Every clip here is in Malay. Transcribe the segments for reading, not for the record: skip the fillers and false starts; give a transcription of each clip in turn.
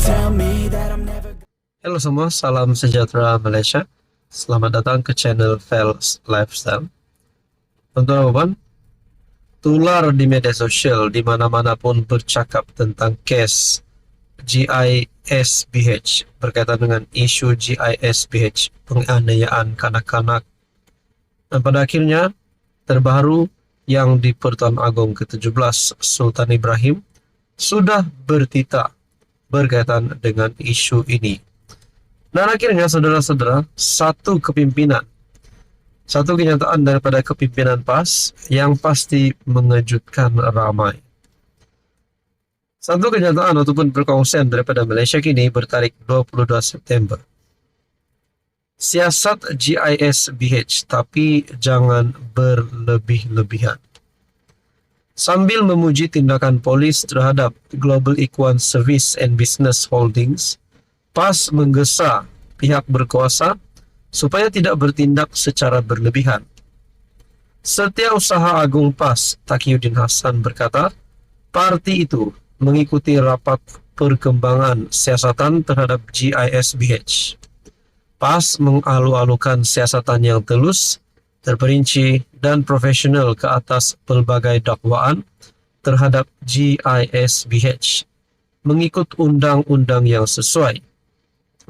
tell me that I'm never. Halo semua, salam sejahtera Malaysia. Selamat datang ke channel Fels Lifestyle. Teman-teman, tular di media sosial di mana-mana pun bercakap tentang case GISBH berkaitan dengan isu GISBH, penganiayaan kanak-kanak. Dan pada akhirnya, terbaru yang di Pertuan Agong ke-17 Sultan Ibrahim sudah bertita berkaitan dengan isu ini. Dan akhirnya saudara-saudara, satu kenyataan daripada kepimpinan PAS yang pasti mengejutkan ramai. Satu kenyataan ataupun perkongsian daripada Malaysia kini bertarikh 22 September. Siasat GISBH, tapi jangan berlebih-lebihan. Sambil memuji tindakan polis terhadap Global Equine Service and Business Holdings, PAS menggesa pihak berkuasa supaya tidak bertindak secara berlebihan. Setiausaha Agung PAS, Taqiyuddin Hassan berkata, parti itu mengikuti rapat perkembangan siasatan terhadap GISBH. PAS mengalu-alukan siasatan yang telus, terperinci dan profesional ke atas pelbagai dakwaan terhadap GISBH, mengikut undang-undang yang sesuai,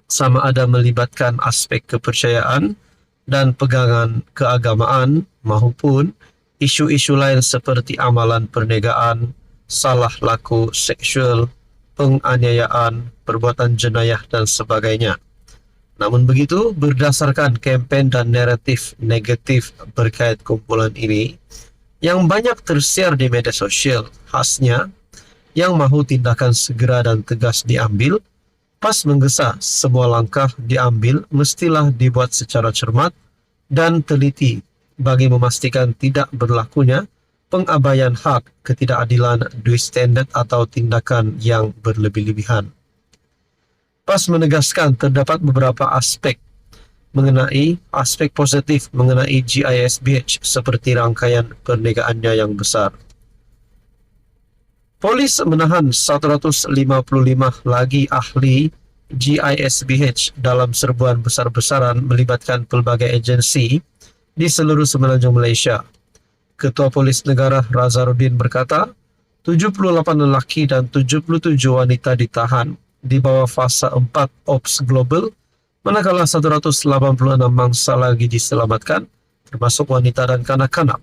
sama ada melibatkan aspek kepercayaan dan pegangan keagamaan maupun isu-isu lain seperti amalan perniagaan, salah laku seksual, penganiayaan, perbuatan jenayah dan sebagainya. Namun begitu, berdasarkan kempen dan naratif negatif berkait kumpulan ini yang banyak tersiar di media sosial, khasnya yang mahu tindakan segera dan tegas diambil, PAS menggesa semua langkah diambil mestilah dibuat secara cermat dan teliti bagi memastikan tidak berlakunya pengabaian hak, ketidakadilan, dual standard atau tindakan yang berlebih-lebihan. PAS menegaskan terdapat beberapa aspek positif mengenai GISBH seperti rangkaian perniagaannya yang besar. Polis menahan 155 lagi ahli GISBH dalam serbuan besar-besaran melibatkan pelbagai agensi di seluruh semenanjung Malaysia. Ketua Polis Negara Razarudin berkata, 78 lelaki dan 77 wanita ditahan di bawah fasa 4 Ops Global, manakala 186 mangsa lagi diselamatkan, termasuk wanita dan kanak-kanak.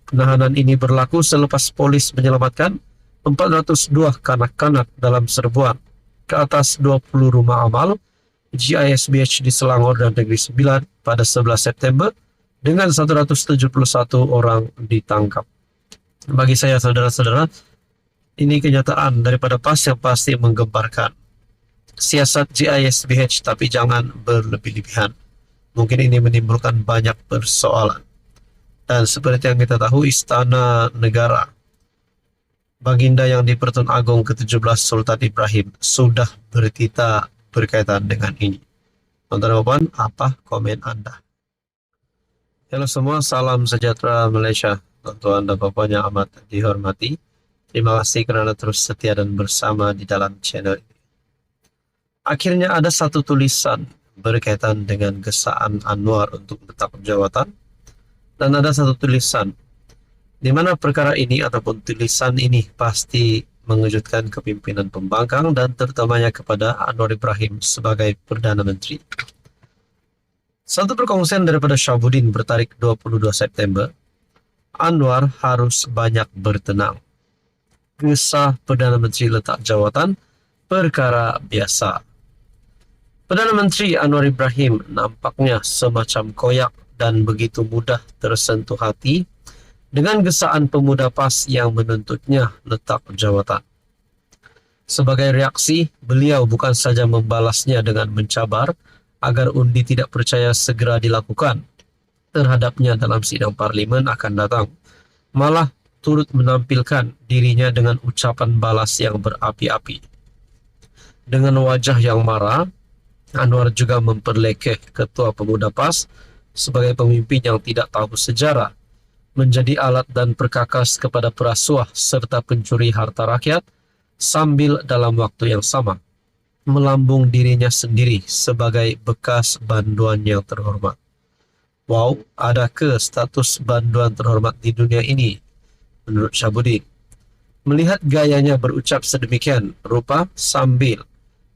Penahanan ini berlaku selepas polis menyelamatkan 402 kanak-kanak dalam serbuan ke atas 20 rumah amal GISBH di Selangor dan Negeri Sembilan pada 11 September dengan 171 orang ditangkap. Bagi saya, saudara-saudara, ini kenyataan daripada PAS yang pasti menggemparkan. Siasat GISBH tapi jangan berlebih-lebihan. Mungkin ini menimbulkan banyak persoalan. Dan seperti yang kita tahu, Istana Negara, Baginda yang di Pertuan Agong ke-17 Sultan Ibrahim sudah bertita berkaitan dengan ini. Teman-teman, apa komen Anda? Halo semua, salam sejahtera Malaysia. Tuan-tuan dan puan yang amat dihormati. Terima kasih kerana terus setia dan bersama di dalam channel ini. Akhirnya ada satu tulisan berkaitan dengan gesaan Anwar untuk tetap jawatan. Dan ada satu tulisan di mana perkara ini ataupun tulisan ini pasti mengejutkan kepimpinan pembangkang dan terutamanya kepada Anwar Ibrahim sebagai Perdana Menteri. Satu perkongsian daripada Syabuddin bertarikh 22 September, Anwar harus banyak bertenang. Gesa Perdana Menteri letak jawatan, perkara biasa. Perdana Menteri Anwar Ibrahim nampaknya semacam koyak dan begitu mudah tersentuh hati dengan gesaan pemuda PAS yang menuntutnya letak jawatan. Sebagai reaksi, beliau bukan saja membalasnya dengan mencabar agar undi tidak percaya segera dilakukan terhadapnya dalam sidang parlimen akan datang, malah turut menampilkan dirinya dengan ucapan balas yang berapi-api. Dengan wajah yang marah, Anwar juga memperlekeh Ketua Pemuda PAS sebagai pemimpin yang tidak tahu sejarah, menjadi alat dan perkakas kepada perasuah serta pencuri harta rakyat, sambil dalam waktu yang sama melambung dirinya sendiri sebagai bekas banduan yang terhormat. Wow, adakah status banduan terhormat di dunia ini? Menurut Syahbudin. Melihat gayanya berucap sedemikian rupa sambil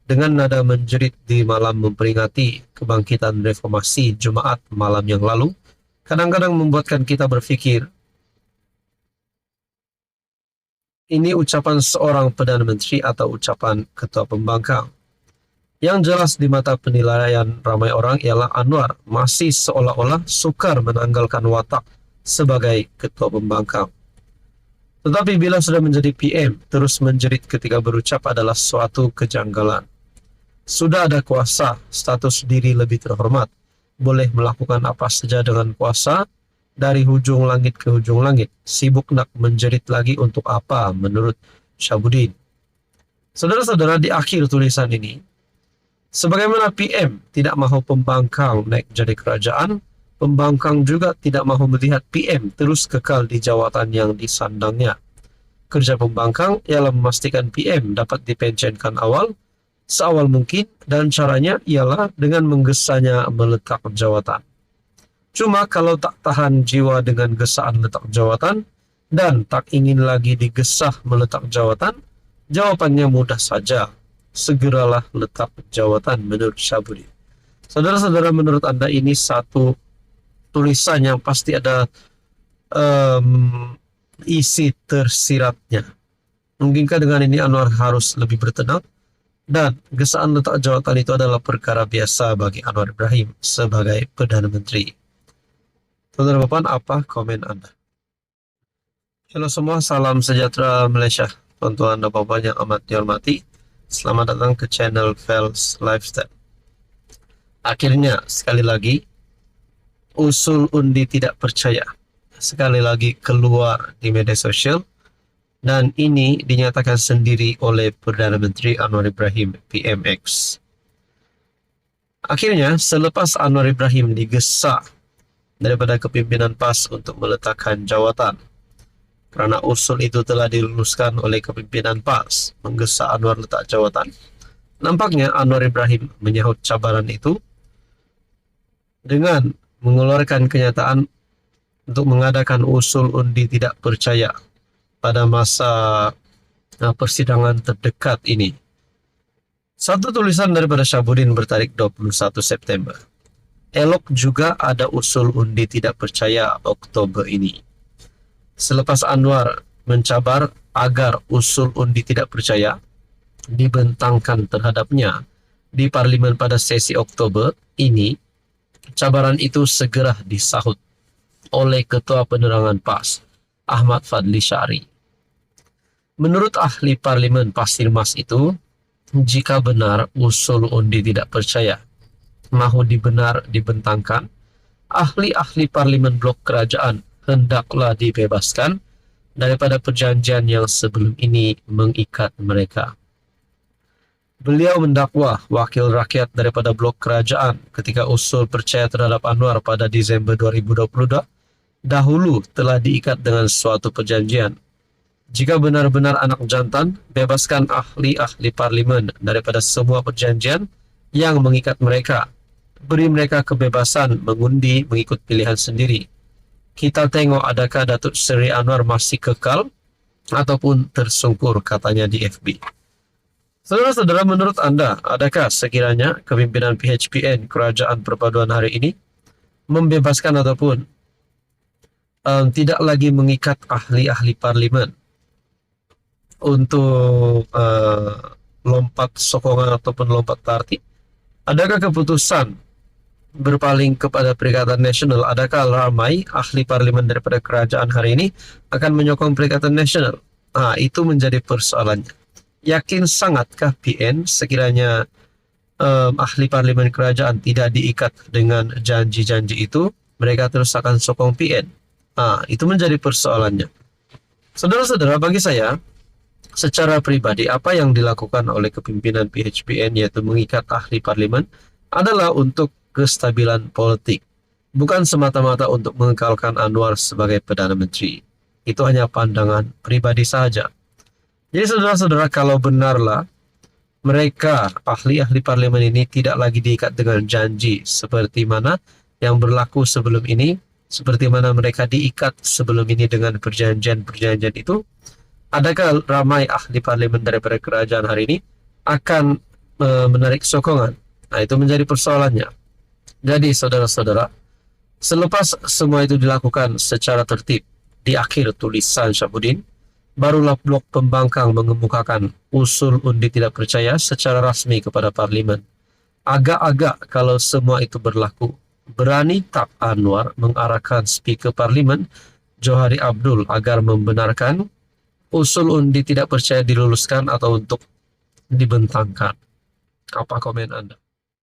dengan nada menjerit di malam memperingati kebangkitan reformasi Jumaat malam yang lalu, kadang-kadang membuatkan kita berpikir, ini ucapan seorang Perdana Menteri atau ucapan Ketua Pembangkang? Yang jelas di mata penilaian ramai orang ialah Anwar masih seolah-olah sukar menanggalkan watak sebagai Ketua Pembangkang. Tetapi bila sudah menjadi PM, terus menjerit ketika berucap adalah suatu kejanggalan. Sudah ada kuasa, status diri lebih terhormat, boleh melakukan apa saja dengan kuasa, dari hujung langit ke hujung langit, sibuk nak menjerit lagi untuk apa menurut Syahbudin. Saudara-saudara, di akhir tulisan ini, sebagaimana PM tidak mahu pembangkang naik jadi kerajaan, pembangkang juga tidak mahu melihat PM terus kekal di jawatan yang disandangnya. Kerja pembangkang ialah memastikan PM dapat dipensiunkan seawal mungkin, dan caranya ialah dengan menggesanya meletak jawatan. Cuma kalau tak tahan jiwa dengan gesaan letak jawatan dan tak ingin lagi digesah meletak jawatan, jawabannya mudah saja. Segeralah letak jawatan menurut Syahbudin. Saudara-saudara, menurut Anda ini satu tulisan yang pasti ada isi tersiratnya. Mungkinkah dengan ini Anwar harus lebih bertenang? Dan gesaan letak jawatan itu adalah perkara biasa bagi Anwar Ibrahim sebagai Perdana Menteri. Saudara Bapak, apa komen Anda? Halo semua, salam sejahtera Malaysia. Tuan-tuan dan Bapak yang amat dihormati, selamat datang ke channel Fels Lifestyle. Akhirnya, sekali lagi, usul undi tidak percaya sekali lagi keluar di media sosial, dan ini dinyatakan sendiri oleh Perdana Menteri Anwar Ibrahim PMX. Akhirnya, selepas Anwar Ibrahim digesa daripada kepimpinan PAS untuk meletakkan jawatan, kerana usul itu telah diluluskan oleh kepimpinan PAS menggesa Anwar letak jawatan, nampaknya Anwar Ibrahim menyahut cabaran itu dengan mengeluarkan kenyataan untuk mengadakan usul undi tidak percaya pada masa persidangan terdekat ini. Satu tulisan daripada Syahbudin bertarik 21 September. Elok juga ada usul undi tidak percaya Oktober ini. Selepas Anwar mencabar agar usul undi tidak percaya dibentangkan terhadapnya di Parlimen pada sesi Oktober ini, cabaran itu segera disahut oleh Ketua Penerangan PAS, Ahmad Fadli Syari. Menurut ahli Parlimen Pasir Mas itu, jika benar usul undi tidak percaya mahu dibentangkan, ahli-ahli Parlimen Blok Kerajaan hendaklah dibebaskan daripada perjanjian yang sebelum ini mengikat mereka. Beliau mendakwa wakil rakyat daripada Blok Kerajaan ketika usul percaya terhadap Anwar pada Disember 2022 dahulu telah diikat dengan suatu perjanjian. Jika benar-benar anak jantan, bebaskan ahli-ahli parlimen daripada semua perjanjian yang mengikat mereka. Beri mereka kebebasan mengundi mengikut pilihan sendiri. Kita tengok adakah Datuk Seri Anwar masih kekal ataupun tersungkur, katanya di FB. Saudara-saudara, menurut Anda, adakah sekiranya kepimpinan PHPN Kerajaan Perpaduan hari ini membebaskan ataupun tidak lagi mengikat ahli-ahli parlimen untuk lompat sokongan ataupun lompat parti? Adakah keputusan berpaling kepada Perikatan Nasional? Adakah ramai ahli parlimen daripada kerajaan hari ini akan menyokong Perikatan Nasional? Itu menjadi persoalannya. Yakin sangatkah PN sekiranya ahli parlimen kerajaan tidak diikat dengan janji-janji itu, mereka terus akan sokong PN? Itu menjadi persoalannya. Saudara-saudara, bagi saya, secara pribadi, apa yang dilakukan oleh kepimpinan PHPN yaitu mengikat ahli parlimen adalah untuk kestabilan politik, bukan semata-mata untuk mengekalkan Anwar sebagai Perdana Menteri. Itu hanya pandangan pribadi saja. Jadi saudara-saudara, kalau benarlah Mereka, ahli-ahli parlemen ini tidak lagi diikat dengan janji seperti mana yang berlaku sebelum ini, seperti mana mereka diikat sebelum ini dengan perjanjian-perjanjian itu. Adakah ramai ahli parlemen daripada kerajaan hari ini akan menarik sokongan? Nah, itu menjadi persoalannya. Jadi, saudara-saudara, selepas semua itu dilakukan secara tertib, di akhir tulisan Syahbudin, barulah blok pembangkang mengemukakan usul undi tidak percaya secara rasmi kepada parlimen. Agak-agak kalau semua itu berlaku, berani tak Anwar mengarahkan Speaker Parlimen Johari Abdul agar membenarkan usul undi tidak percaya diluluskan atau untuk dibentangkan? Apa komen Anda?